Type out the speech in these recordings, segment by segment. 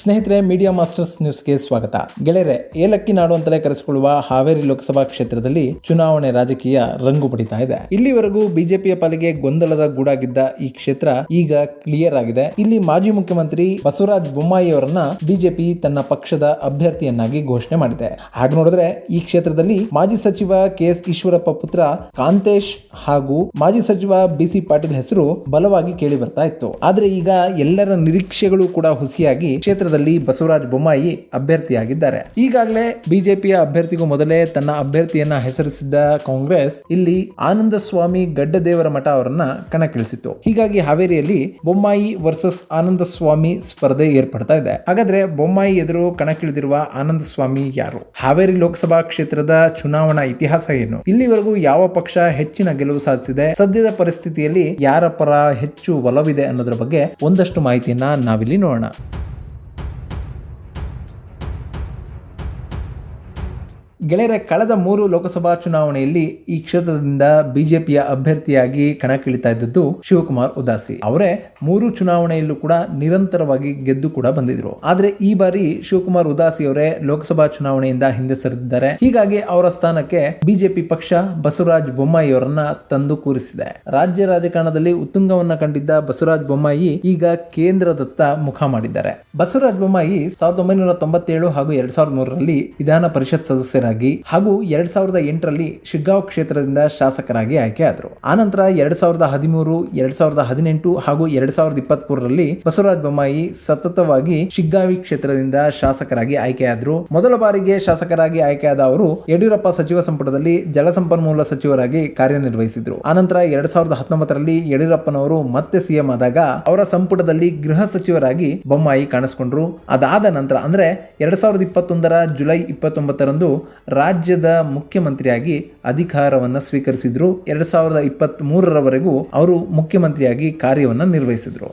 ಸ್ನೇಹಿತರೆ, media masters ನ್ಯೂಸ್ಗೆ ಸ್ವಾಗತ. ಗೆಳೆಯರೆ, ಏಲಕ್ಕಿ ನಾಡು ಅಂತಲೇ ಕರೆಸಿಕೊಳ್ಳುವ ಹಾವೇರಿ ಲೋಕಸಭಾ ಕ್ಷೇತ್ರದಲ್ಲಿ ಚುನಾವಣೆ ರಾಜಕೀಯ ರಂಗು ಪಡಿತಾ ಇದೆ. ಇಲ್ಲಿವರೆಗೂ ಬಿಜೆಪಿಯ ಪಾಲಿಗೆ ಗೊಂದಲದ ಗೂಡಾಗಿದ್ದ ಈ ಕ್ಷೇತ್ರ ಈಗ ಕ್ಲಿಯರ್ ಆಗಿದೆ. ಇಲ್ಲಿ ಮಾಜಿ ಮುಖ್ಯಮಂತ್ರಿ ಬಸವರಾಜ ಬೊಮ್ಮಾಯಿ ಅವರನ್ನ ಬಿಜೆಪಿ ತನ್ನ ಪಕ್ಷದ ಅಭ್ಯರ್ಥಿಯನ್ನಾಗಿ ಘೋಷಣೆ ಮಾಡಿದೆ. ಹಾಗೆ ನೋಡಿದ್ರೆ ಈ ಕ್ಷೇತ್ರದಲ್ಲಿ ಮಾಜಿ ಸಚಿವ KS ಈಶ್ವರಪ್ಪ ಪುತ್ರ ಕಾಂತೇಶ್ ಹಾಗೂ ಮಾಜಿ ಸಚಿವ BC ಪಾಟೀಲ್ ಹೆಸರು ಬಲವಾಗಿ ಕೇಳಿ ಬರ್ತಾ ಇತ್ತು. ಆದ್ರೆ ಈಗ ಎಲ್ಲರ ನಿರೀಕ್ಷೆಗಳು ಕೂಡ ಹುಸಿಯಾಗಿ ಕ್ಷೇತ್ರದಲ್ಲಿ ಬಸವರಾಜ ಬೊಮ್ಮಾಯಿ ಅಭ್ಯರ್ಥಿಯಾಗಿದ್ದಾರೆ. ಈಗಾಗಲೇ ಬಿಜೆಪಿಯ ಅಭ್ಯರ್ಥಿಗೂ ಮೊದಲೇ ತನ್ನ ಅಭ್ಯರ್ಥಿಯನ್ನ ಹೆಸರಿಸಿದ್ದ ಕಾಂಗ್ರೆಸ್ ಇಲ್ಲಿ ಆನಂದ ಸ್ವಾಮಿ ಗಡ್ಡದೇವರ ಮಠ ಅವರನ್ನ ಕಣಕ್ಕಿಳಿಸಿತ್ತು. ಹೀಗಾಗಿ ಹಾವೇರಿಯಲ್ಲಿ ಬೊಮ್ಮಾಯಿ ವರ್ಸಸ್ ಆನಂದ ಸ್ವಾಮಿ ಸ್ಪರ್ಧೆ ಏರ್ಪಡ್ತಾ ಇದೆ. ಹಾಗಾದ್ರೆ ಬೊಮ್ಮಾಯಿ ಎದುರು ಕಣಕ್ಕಿಳಿದಿರುವ ಆನಂದ ಸ್ವಾಮಿ ಯಾರು? ಹಾವೇರಿ ಲೋಕಸಭಾ ಕ್ಷೇತ್ರದ ಚುನಾವಣಾ ಇತಿಹಾಸ ಏನು? ಇಲ್ಲಿವರೆಗೂ ಯಾವ ಪಕ್ಷ ಹೆಚ್ಚಿನ ಗೆಲುವು ಸಾಧಿಸಿದೆ? ಸದ್ಯದ ಪರಿಸ್ಥಿತಿಯಲ್ಲಿ ಯಾರ ಪರ ಹೆಚ್ಚು ಒಲವಿದೆ ಅನ್ನೋದ್ರ ಬಗ್ಗೆ ಒಂದಷ್ಟು ಮಾಹಿತಿಯನ್ನ ನಾವಿಲ್ಲಿ ನೋಡೋಣ. ಗೆಳೆಯರೆ, ಕಳೆದ 3 ಲೋಕಸಭಾ ಚುನಾವಣೆಯಲ್ಲಿ ಈ ಕ್ಷೇತ್ರದಿಂದ ಬಿಜೆಪಿಯ ಅಭ್ಯರ್ಥಿಯಾಗಿ ಕಣಕ್ಕಿಳಿತಾ ಇದ್ದದ್ದು ಶಿವಕುಮಾರ್ ಉದಾಸಿ ಅವರೇ. 3 ಚುನಾವಣೆಯಲ್ಲೂ ಕೂಡ ನಿರಂತರವಾಗಿ ಗೆದ್ದು ಕೂಡ ಬಂದಿದ್ರು. ಆದ್ರೆ ಈ ಬಾರಿ ಶಿವಕುಮಾರ್ ಉದಾಸಿ ಅವರೇ ಲೋಕಸಭಾ ಚುನಾವಣೆಯಿಂದ ಹಿಂದೆ ಸರಿದಿದ್ದಾರೆ. ಹೀಗಾಗಿ ಅವರ ಸ್ಥಾನಕ್ಕೆ ಬಿಜೆಪಿ ಪಕ್ಷ ಬಸವರಾಜ ಬೊಮ್ಮಾಯಿ ಅವರನ್ನ ತಂದು ಕೂರಿಸಿದೆ. ರಾಜ್ಯ ರಾಜಕಾರಣದಲ್ಲಿ ಉತ್ತುಂಗವನ್ನ ಕಂಡಿದ್ದ ಬಸವರಾಜ ಬೊಮ್ಮಾಯಿ ಈಗ ಕೇಂದ್ರದತ್ತ ಮುಖ ಮಾಡಿದ್ದಾರೆ. ಬಸವರಾಜ ಬೊಮ್ಮಾಯಿ 1997 ಹಾಗೂ 2003ರಲ್ಲಿ ವಿಧಾನ ಪರಿಷತ್ ಸದಸ್ಯರಾಗಿ ಹಾಗೂ 2008ರಲ್ಲಿ ಶಿಗ್ಗಾಂವ್ ಕ್ಷೇತ್ರದಿಂದ ಶಾಸಕರಾಗಿ ಆಯ್ಕೆಯಾದರು. ಆನಂತರ 2013, 2018 ಹಾಗೂ 2023ರಲ್ಲಿ ಬಸವರಾಜ ಬೊಮ್ಮಾಯಿ ಸತತವಾಗಿ ಶಿಗ್ಗಾಂವಿ ಕ್ಷೇತ್ರದಿಂದ ಶಾಸಕರಾಗಿ ಆಯ್ಕೆಯಾದರು. ಮೊದಲ ಬಾರಿಗೆ ಶಾಸಕರಾಗಿ ಆಯ್ಕೆಯಾದ ಅವರು ಯಡಿಯೂರಪ್ಪ ಸಚಿವ ಸಂಪುಟದಲ್ಲಿ ಜಲಸಂಪನ್ಮೂಲ ಸಚಿವರಾಗಿ ಕಾರ್ಯನಿರ್ವಹಿಸಿದ್ರು. ಆನಂತರ 2019ರಲ್ಲಿ ಯಡಿಯೂರಪ್ಪನವರು ಮತ್ತೆ ಸಿಎಂ ಆದಾಗ ಅವರ ಸಂಪುಟದಲ್ಲಿ ಗೃಹ ಸಚಿವರಾಗಿ ಬೊಮ್ಮಾಯಿ ಕಾಣಿಸಿಕೊಂಡ್ರು. ಅದಾದ ನಂತರ ಅಂದ್ರೆ 2021ರ ಜುಲೈ 29ರಂದು ರಾಜ್ಯದ ಮುಖ್ಯಮಂತ್ರಿಯಾಗಿ ಅಧಿಕಾರವನ್ನು ಸ್ವೀಕರಿಸಿದ್ರು. 2023ರವರೆಗೂ ಅವರು ಮುಖ್ಯಮಂತ್ರಿಯಾಗಿ ಕಾರ್ಯವನ್ನು ನಿರ್ವಹಿಸಿದ್ರು.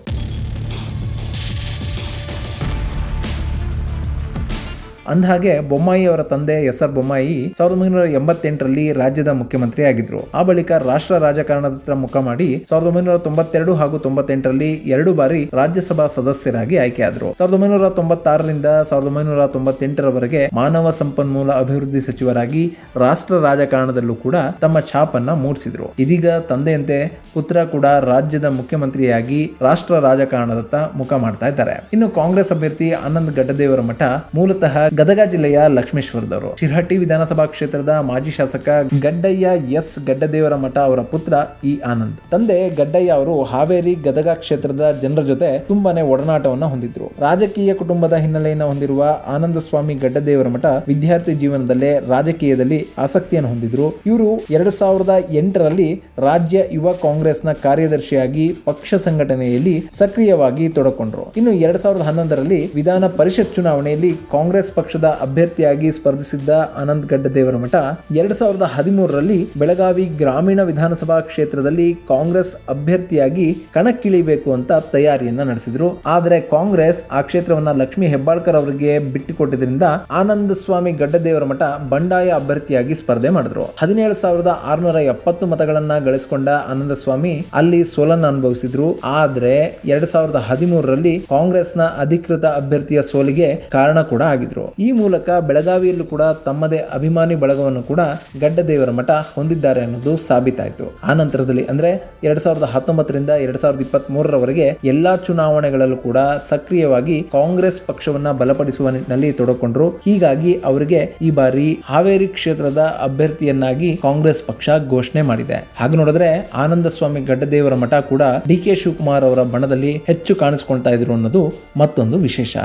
ಅಂದಹಾಗೆ ಬೊಮ್ಮಾಯಿ ಅವರ ತಂದೆ SR ಬೊಮ್ಮಾಯಿ 1988ರಲ್ಲಿ ರಾಜ್ಯದ ಮುಖ್ಯಮಂತ್ರಿ ಆಗಿದ್ರು. ಆ ಬಳಿಕ ರಾಷ್ಟ್ರ ರಾಜಕಾರಣದತ್ತ ಮುಖ ಮಾಡಿ 1992 ಹಾಗೂ 98ರಲ್ಲಿ 2 ಬಾರಿ ರಾಜ್ಯಸಭಾ ಸದಸ್ಯರಾಗಿ ಆಯ್ಕೆಯಾದರು. 1996ರಿಂದ 1998ರವರೆಗೆ ಮಾನವ ಸಂಪನ್ಮೂಲ ಅಭಿವೃದ್ಧಿ ಸಚಿವರಾಗಿ ರಾಷ್ಟ್ರ ರಾಜಕಾರಣದಲ್ಲೂ ಕೂಡ ತಮ್ಮ ಛಾಪನ್ನ ಮೂಡಿಸಿದ್ರು. ಇದೀಗ ತಂದೆಯಂತೆ ಪುತ್ರ ಕೂಡ ರಾಜ್ಯದ ಮುಖ್ಯಮಂತ್ರಿಯಾಗಿ ರಾಷ್ಟ್ರ ರಾಜಕಾರಣದತ್ತ ಮುಖ ಮಾಡ್ತಾ ಇದ್ದಾರೆ. ಇನ್ನು ಕಾಂಗ್ರೆಸ್ ಅಭ್ಯರ್ಥಿ ಆನಂದ್ ಗಡ್ಡದೇವರ ಮಠ ಮೂಲತಃ ಗದಗ ಜಿಲ್ಲೆಯ ಲಕ್ಷ್ಮೇಶ್ವರದವರು. ಶಿರಹಟ್ಟಿ ವಿಧಾನಸಭಾ ಕ್ಷೇತ್ರದ ಮಾಜಿ ಶಾಸಕ ಗಡ್ಡಯ್ಯ S ಗಡ್ಡದೇವರ ಮಠ ಅವರ ಪುತ್ರ ಈ ಆನಂದ್. ತಂದೆ ಗಡ್ಡಯ್ಯ ಅವರು ಹಾವೇರಿ ಗದಗ ಕ್ಷೇತ್ರದ ಜನರ ಜೊತೆ ತುಂಬಾನೇ ಒಡನಾಟವನ್ನ ಹೊಂದಿದ್ರು. ರಾಜಕೀಯ ಕುಟುಂಬದ ಹಿನ್ನೆಲೆಯನ್ನು ಹೊಂದಿರುವ ಆನಂದ ಸ್ವಾಮಿ ಗಡ್ಡದೇವರ ಮಠ ವಿದ್ಯಾರ್ಥಿ ಜೀವನದಲ್ಲೇ ರಾಜಕೀಯದಲ್ಲಿ ಆಸಕ್ತಿಯನ್ನು ಹೊಂದಿದ್ರು. ಇವರು 2008ರಲ್ಲಿ ರಾಜ್ಯ ಯುವ ಕಾಂಗ್ರೆಸ್ನ ಕಾರ್ಯದರ್ಶಿಯಾಗಿ ಪಕ್ಷ ಸಂಘಟನೆಯಲ್ಲಿ ಸಕ್ರಿಯವಾಗಿ ತೊಡಕೊಂಡ್ರು. ಇನ್ನು 2011ರಲ್ಲಿ ವಿಧಾನ ಪರಿಷತ್ ಚುನಾವಣೆಯಲ್ಲಿ ಕಾಂಗ್ರೆಸ್ ಪಕ್ಷದ ಅಭ್ಯರ್ಥಿಯಾಗಿ ಸ್ಪರ್ಧಿಸಿದ್ದ ಆನಂದ್ ಗಡ್ಡದೇವರ ಮಠ 2013ರಲ್ಲಿ ಬೆಳಗಾವಿ ಗ್ರಾಮೀಣ ವಿಧಾನಸಭಾ ಕ್ಷೇತ್ರದಲ್ಲಿ ಕಾಂಗ್ರೆಸ್ ಅಭ್ಯರ್ಥಿಯಾಗಿ ಕಣಕ್ಕಿಳಿಬೇಕು ಅಂತ ತಯಾರಿಯನ್ನ ನಡೆಸಿದ್ರು. ಆದರೆ ಕಾಂಗ್ರೆಸ್ ಆ ಕ್ಷೇತ್ರವನ್ನ ಲಕ್ಷ್ಮೀ ಹೆಬ್ಬಾಳ್ಕರ್ ಅವರಿಗೆ ಬಿಟ್ಟುಕೊಟ್ಟಿದ್ರಿಂದ ಆನಂದ ಸ್ವಾಮಿ ಗಡ್ಡದೇವರ ಮಠ ಬಂಡಾಯ ಅಭ್ಯರ್ಥಿಯಾಗಿ ಸ್ಪರ್ಧೆ ಮಾಡಿದ್ರು. 17,670 ಮತಗಳನ್ನ ಗಳಿಸಿಕೊಂಡ ಆನಂದ ಸ್ವಾಮಿ ಅಲ್ಲಿ ಸೋಲನ್ನು ಅನುಭವಿಸಿದ್ರು. ಆದ್ರೆ 2013ರಲ್ಲಿ ಕಾಂಗ್ರೆಸ್ನ ಅಧಿಕೃತ ಅಭ್ಯರ್ಥಿಯ ಸೋಲಿಗೆ ಕಾರಣ ಕೂಡ ಆಗಿದ್ರು. ಈ ಮೂಲಕ ಬೆಳಗಾವಿಯಲ್ಲೂ ಕೂಡ ತಮ್ಮದೇ ಅಭಿಮಾನಿ ಬಳಗವನ್ನು ಕೂಡ ಗಡ್ಡದೇವರ ಮಠ ಹೊಂದಿದ್ದಾರೆ ಅನ್ನೋದು ಸಾಬೀತಾಯಿತು. ಆ ನಂತರದಲ್ಲಿ ಅಂದ್ರೆ 2019ರಿಂದ 2023ರವರೆಗೆ ಎಲ್ಲಾ ಚುನಾವಣೆಗಳಲ್ಲೂ ಕೂಡ ಸಕ್ರಿಯವಾಗಿ ಕಾಂಗ್ರೆಸ್ ಪಕ್ಷವನ್ನ ಬಲಪಡಿಸುವ ನಿಟ್ಟಿನಲ್ಲಿ ತೊಡಕೊಂಡ್ರು. ಹೀಗಾಗಿ ಅವರಿಗೆ ಈ ಬಾರಿ ಹಾವೇರಿ ಕ್ಷೇತ್ರದ ಅಭ್ಯರ್ಥಿಯನ್ನಾಗಿ ಕಾಂಗ್ರೆಸ್ ಪಕ್ಷ ಘೋಷಣೆ ಮಾಡಿದೆ. ಹಾಗೆ ನೋಡಿದ್ರೆ ಆನಂದ ಸ್ವಾಮಿ ಗಡ್ಡದೇವರ ಮಠ ಕೂಡ DK ಶಿವಕುಮಾರ್ ಅವರ ಬಣದಲ್ಲಿ ಹೆಚ್ಚು ಕಾಣಿಸಿಕೊಳ್ತಾ ಇದ್ರು ಅನ್ನೋದು ಮತ್ತೊಂದು ವಿಶೇಷ.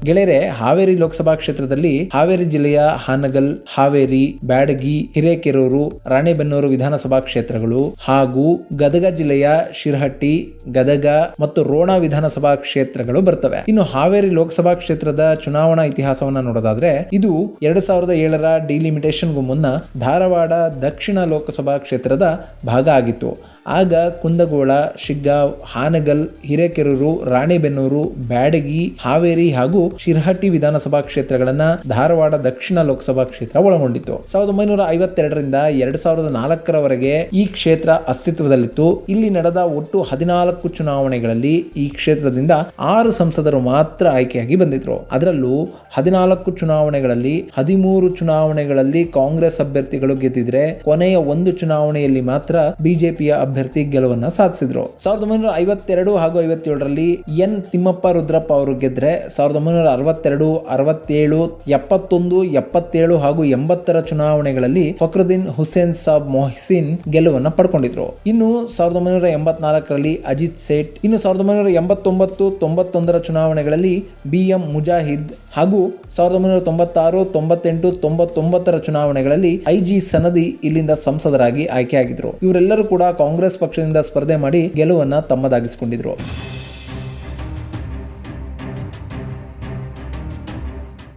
ಗೆಳೆಯರೆ, ಹಾವೇರಿ ಲೋಕಸಭಾ ಕ್ಷೇತ್ರದಲ್ಲಿ ಹಾವೇರಿ ಜಿಲ್ಲೆಯ ಹಾನಗಲ್, ಹಾವೇರಿ, ಬ್ಯಾಡಗಿ, ಹಿರೇಕೆರೂರು, ರಾಣೆಬೆನ್ನೂರು ವಿಧಾನಸಭಾ ಕ್ಷೇತ್ರಗಳು ಹಾಗೂ ಗದಗ ಜಿಲ್ಲೆಯ ಶಿರಹಟ್ಟಿ, ಗದಗ ಮತ್ತು ರೋಣ ವಿಧಾನಸಭಾ ಕ್ಷೇತ್ರಗಳು ಬರ್ತವೆ. ಇನ್ನು ಹಾವೇರಿ ಲೋಕಸಭಾ ಕ್ಷೇತ್ರದ ಚುನಾವಣಾ ಇತಿಹಾಸವನ್ನ ನೋಡೋದಾದ್ರೆ ಇದು 2007ರ ಡಿಲಿಮಿಟೇಷನ್ಗೂ ಮುನ್ನ ಧಾರವಾಡ ದಕ್ಷಿಣ ಲೋಕಸಭಾ ಕ್ಷೇತ್ರದ ಭಾಗ ಆಗಿತ್ತು. ಆಗ ಕುಂದಗೋಳ, ಶಿಗ್ಗಾಂವ್, ಹಾನಗಲ್, ಹಿರೇಕೆರೂರು, ರಾಣೆಬೆನ್ನೂರು, ಬ್ಯಾಡಗಿ, ಹಾವೇರಿ ಹಾಗೂ ಶಿರಹಟ್ಟಿ ವಿಧಾನಸಭಾ ಕ್ಷೇತ್ರಗಳನ್ನ ಧಾರವಾಡ ದಕ್ಷಿಣ ಲೋಕಸಭಾ ಕ್ಷೇತ್ರ ಒಳಗೊಂಡಿತ್ತು. 1952ರಿಂದ 2004ರವರೆಗೆ ಈ ಕ್ಷೇತ್ರ ಅಸ್ತಿತ್ವದಲ್ಲಿತ್ತು. ಇಲ್ಲಿ ನಡೆದ ಒಟ್ಟು 14 ಚುನಾವಣೆಗಳಲ್ಲಿ ಈ ಕ್ಷೇತ್ರದಿಂದ 6 ಸಂಸದರು ಮಾತ್ರ ಆಯ್ಕೆಯಾಗಿ ಬಂದಿದ್ರು. ಅದರಲ್ಲೂ 14 ಚುನಾವಣೆಗಳಲ್ಲಿ 13 ಚುನಾವಣೆಗಳಲ್ಲಿ ಕಾಂಗ್ರೆಸ್ ಅಭ್ಯರ್ಥಿಗಳು ಗೆದ್ದಿದ್ರೆ ಕೊನೆಯ ಒಂದು ಚುನಾವಣೆಯಲ್ಲಿ ಮಾತ್ರ ಬಿಜೆಪಿಯ ಅಭ್ಯರ್ಥಿ ಗೆಲುವನ್ನ ಸಾಧಿಸಿದ್ರು. 1952 ಹಾಗೂ 57ರಲ್ಲಿ ಎನ್ ತಿಮ್ಮಪ್ಪ ರುದ್ರಪ್ಪ ಅವರು ಗೆದ್ರೆ 1962, 67, 71, 77 ಹಾಗೂ 80ರ ಚುನಾವಣೆಗಳಲ್ಲಿ ಫಕ್ರುದ್ದೀನ್ ಹುಸೇನ್ ಸಾಬ್ ಮೊಹ್ಸಿನ್ ಗೆಲುವನ್ನ ಪಡ್ಕೊಂಡಿದ್ರು. ಇನ್ನು 1984ರಲ್ಲಿ ಅಜಿತ್ ಸೇಠ್, ಇನ್ನು 1989, 91ರ ಚುನಾವಣೆಗಳಲ್ಲಿ BM ಮುಜಾಹಿದ್ ಹಾಗೂ 1996, 98, 99ರ ಚುನಾವಣೆಗಳಲ್ಲಿ IG ಸನದಿ ಇಲ್ಲಿಂದ ಸಂಸದರಾಗಿ ಆಯ್ಕೆಯಾಗಿದ್ರು. ಇವರೆಲ್ಲರೂ ಕೂಡ ಕಾಂಗ್ರೆಸ್ ಪಕ್ಷದಿಂದ ಸ್ಪರ್ಧೆ ಮಾಡಿ ಗೆಲುವನ್ನ ತಮ್ಮದಾಗಿಸಿಕೊಂಡಿದ್ರು.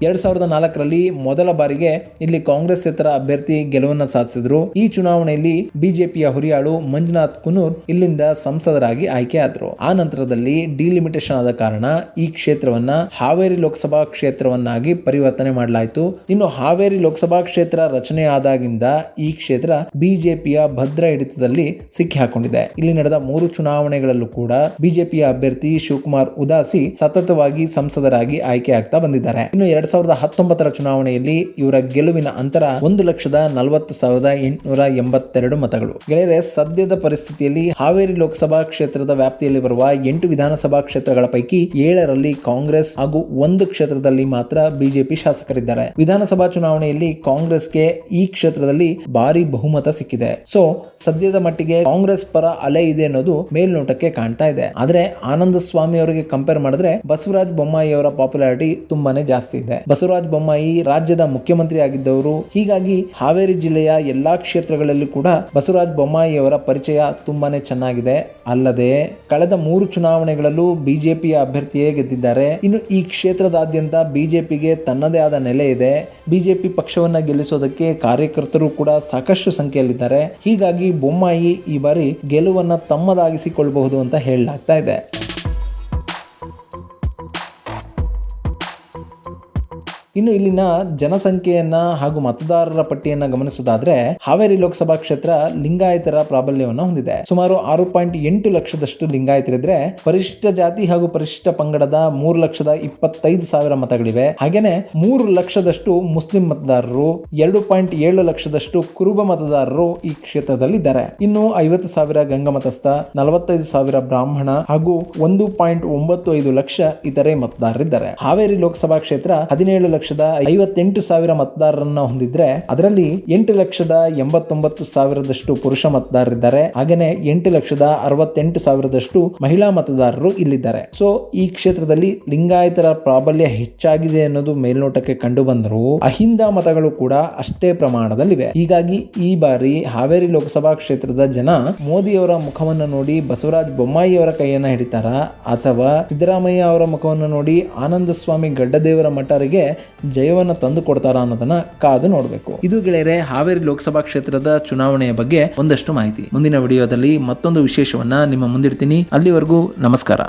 2004ರಲ್ಲಿ ಮೊದಲ ಬಾರಿಗೆ ಇಲ್ಲಿ ಕಾಂಗ್ರೆಸ್ಸೇತರ ಅಭ್ಯರ್ಥಿ ಗೆಲುವನ್ನು ಸಾಧಿಸಿದ್ರು. ಈ ಚುನಾವಣೆಯಲ್ಲಿ ಬಿಜೆಪಿಯ ಹುರಿಯಾಳು ಮಂಜುನಾಥ್ ಕುನೂರ್ ಇಲ್ಲಿಂದ ಸಂಸದರಾಗಿ ಆಯ್ಕೆಯಾದರು. ಆ ನಂತರದಲ್ಲಿ ಡಿಲಿಮಿಟೇಷನ್ ಆದ ಕಾರಣ ಈ ಕ್ಷೇತ್ರವನ್ನ ಹಾವೇರಿ ಲೋಕಸಭಾ ಕ್ಷೇತ್ರವನ್ನಾಗಿ ಪರಿವರ್ತನೆ ಮಾಡಲಾಯಿತು. ಇನ್ನು ಹಾವೇರಿ ಲೋಕಸಭಾ ಕ್ಷೇತ್ರ ರಚನೆ ಆದಾಗಿಂದ ಈ ಕ್ಷೇತ್ರ ಬಿಜೆಪಿಯ ಭದ್ರ ಹಿಡಿತದಲ್ಲಿ ಸಿಕ್ಕಿ ಹಾಕೊಂಡಿದೆ. ಇಲ್ಲಿ ನಡೆದ 3 ಚುನಾವಣೆಗಳಲ್ಲೂ ಕೂಡ ಬಿಜೆಪಿಯ ಅಭ್ಯರ್ಥಿ ಶಿವಕುಮಾರ್ ಉದಾಸಿ ಸತತವಾಗಿ ಸಂಸದರಾಗಿ ಆಯ್ಕೆ ಆಗ್ತಾ ಬಂದಿದ್ದಾರೆ. ಇನ್ನು 2019ರ ಚುನಾವಣೆಯಲ್ಲಿ ಇವರ ಗೆಲುವಿನ ಅಂತರ 1,40,882 ಮತಗಳು. ಗೆಳೆಯರೆ, ಸದ್ಯದ ಪರಿಸ್ಥಿತಿಯಲ್ಲಿ ಹಾವೇರಿ ಲೋಕಸಭಾ ಕ್ಷೇತ್ರದ ವ್ಯಾಪ್ತಿಯಲ್ಲಿ ಬರುವ 8 ವಿಧಾನಸಭಾ ಕ್ಷೇತ್ರಗಳ ಪೈಕಿ 7ರಲ್ಲಿ ಕಾಂಗ್ರೆಸ್ ಹಾಗೂ 1 ಕ್ಷೇತ್ರದಲ್ಲಿ ಮಾತ್ರ ಬಿಜೆಪಿ ಶಾಸಕರಿದ್ದಾರೆ. ವಿಧಾನಸಭಾ ಚುನಾವಣೆಯಲ್ಲಿ ಕಾಂಗ್ರೆಸ್ಗೆ ಈ ಕ್ಷೇತ್ರದಲ್ಲಿ ಭಾರಿ ಬಹುಮತ ಸಿಕ್ಕಿದೆ. ಸೊ ಸದ್ಯದ ಮಟ್ಟಿಗೆ ಕಾಂಗ್ರೆಸ್ ಪರ ಅಲೆ ಇದೆ ಅನ್ನೋದು ಮೇಲ್ನೋಟಕ್ಕೆ ಕಾಣ್ತಾ ಇದೆ. ಆದ್ರೆ ಆನಂದ ಸ್ವಾಮಿ ಅವರಿಗೆ ಕಂಪೇರ್ ಮಾಡಿದ್ರೆ ಬಸವರಾಜ ಬೊಮ್ಮಾಯಿ ಅವರ ಪಾಪ್ಯುಲಾರಿಟಿ ತುಂಬಾನೇ ಜಾಸ್ತಿ ಇದೆ. ಬಸವರಾಜ ಬೊಮ್ಮಾಯಿ ರಾಜ್ಯದ ಮುಖ್ಯಮಂತ್ರಿ ಆಗಿದ್ದವರು. ಹೀಗಾಗಿ ಹಾವೇರಿ ಜಿಲ್ಲೆಯ ಎಲ್ಲಾ ಕ್ಷೇತ್ರಗಳಲ್ಲೂ ಕೂಡ ಬಸವರಾಜ ಬೊಮ್ಮಾಯಿ ಅವರ ಪರಿಚಯ ತುಂಬಾನೇ ಚೆನ್ನಾಗಿದೆ. ಅಲ್ಲದೆ ಕಳೆದ 3 ಚುನಾವಣೆಗಳಲ್ಲೂ ಬಿಜೆಪಿಯ ಅಭ್ಯರ್ಥಿಯೇ ಗೆದ್ದಿದ್ದಾರೆ. ಇನ್ನು ಈ ಕ್ಷೇತ್ರದಾದ್ಯಂತ ಬಿಜೆಪಿಗೆ ತನ್ನದೇ ಆದ ನೆಲೆ ಇದೆ. ಬಿಜೆಪಿ ಪಕ್ಷವನ್ನ ಗೆಲ್ಲಿಸೋದಕ್ಕೆ ಕಾರ್ಯಕರ್ತರು ಕೂಡ ಸಾಕಷ್ಟು ಸಂಖ್ಯೆಯಲ್ಲಿದ್ದಾರೆ. ಹೀಗಾಗಿ ಬೊಮ್ಮಾಯಿ ಈ ಬಾರಿ ಗೆಲುವನ್ನ ತಮ್ಮದಾಗಿಸಿಕೊಳ್ಳಬಹುದು ಅಂತ ಹೇಳಲಾಗ್ತಾ ಇದೆ. ಇನ್ನು ಇಲ್ಲಿನ ಜನಸಂಖ್ಯೆಯನ್ನ ಹಾಗೂ ಮತದಾರರ ಪಟ್ಟಿಯನ್ನ ಗಮನಿಸುವುದಾದ್ರೆ ಹಾವೇರಿ ಲೋಕಸಭಾ ಕ್ಷೇತ್ರ ಲಿಂಗಾಯತರ ಪ್ರಾಬಲ್ಯವನ್ನು ಹೊಂದಿದೆ. ಸುಮಾರು 6.8 ಲಕ್ಷದಷ್ಟು ಲಿಂಗಾಯತರಿದ್ರೆ ಪರಿಶಿಷ್ಟ ಜಾತಿ ಹಾಗೂ ಪರಿಶಿಷ್ಟ ಪಂಗಡದ 3,25,000 ಮತಗಳಿವೆ. ಹಾಗೇನೆ 3 ಲಕ್ಷದಷ್ಟು ಮುಸ್ಲಿಂ ಮತದಾರರು, 2.7 ಲಕ್ಷದಷ್ಟು ಕುರುಬ ಮತದಾರರು ಈ ಕ್ಷೇತ್ರದಲ್ಲಿ ಇದ್ದಾರೆ. ಇನ್ನು 50,000 ಗಂಗಮತಸ್ಥ, 45,000 ಬ್ರಾಹ್ಮಣ ಹಾಗೂ 1.95 ಲಕ್ಷ ಇತರೆ ಮತದಾರರಿದ್ದಾರೆ. ಹಾವೇರಿ ಲೋಕಸಭಾ ಕ್ಷೇತ್ರ 17,58,000 ಮತದಾರರನ್ನ ಹೊಂದಿದ್ರೆ ಅದರಲ್ಲಿ 8,89,000 ಪುರುಷ ಮತದಾರರಿದ್ದಾರೆ. ಹಾಗೇನೆ 8,68,000 ಮಹಿಳಾ ಮತದಾರರು ಇಲ್ಲಿದ್ದಾರೆ. ಸೊ ಈ ಕ್ಷೇತ್ರದಲ್ಲಿ ಲಿಂಗಾಯತರ ಪ್ರಾಬಲ್ಯ ಹೆಚ್ಚಾಗಿದೆ ಅನ್ನೋದು ಮೇಲ್ನೋಟಕ್ಕೆ ಕಂಡು ಬಂದರೂ ಅಹಿಂದ ಮತಗಳು ಕೂಡ ಅಷ್ಟೇ ಪ್ರಮಾಣದಲ್ಲಿವೆ. ಹೀಗಾಗಿ ಈ ಬಾರಿ ಹಾವೇರಿ ಲೋಕಸಭಾ ಕ್ಷೇತ್ರದ ಜನ ಮೋದಿಯವರ ಮುಖವನ್ನು ನೋಡಿ ಬಸವರಾಜ ಬೊಮ್ಮಾಯಿ ಅವರ ಕೈಯನ್ನ ಹಿಡಿತಾರ ಅಥವಾ ಸಿದ್ದರಾಮಯ್ಯ ಅವರ ಮುಖವನ್ನು ನೋಡಿ ಆನಂದ ಸ್ವಾಮಿ ಗಡ್ಡದೇವರ ಮಠರಿಗೆ ಜಯವನ್ನು ತಂದು ಕೊಡ್ತಾರ ಅನ್ನೋದನ್ನ ಕಾದು ನೋಡಬೇಕು. ಇದು ಗೆಳೆಯರೆ ಹಾವೇರಿ ಲೋಕಸಭಾ ಕ್ಷೇತ್ರದ ಚುನಾವಣೆಯ ಬಗ್ಗೆ ಒಂದಷ್ಟು ಮಾಹಿತಿ. ಮುಂದಿನ ವಿಡಿಯೋದಲ್ಲಿ ಮತ್ತೊಂದು ವಿಶೇಷವನ್ನ ನಿಮ್ಮ ಮುಂದಿಡ್ತೀನಿ. ಅಲ್ಲಿವರೆಗೂ ನಮಸ್ಕಾರ.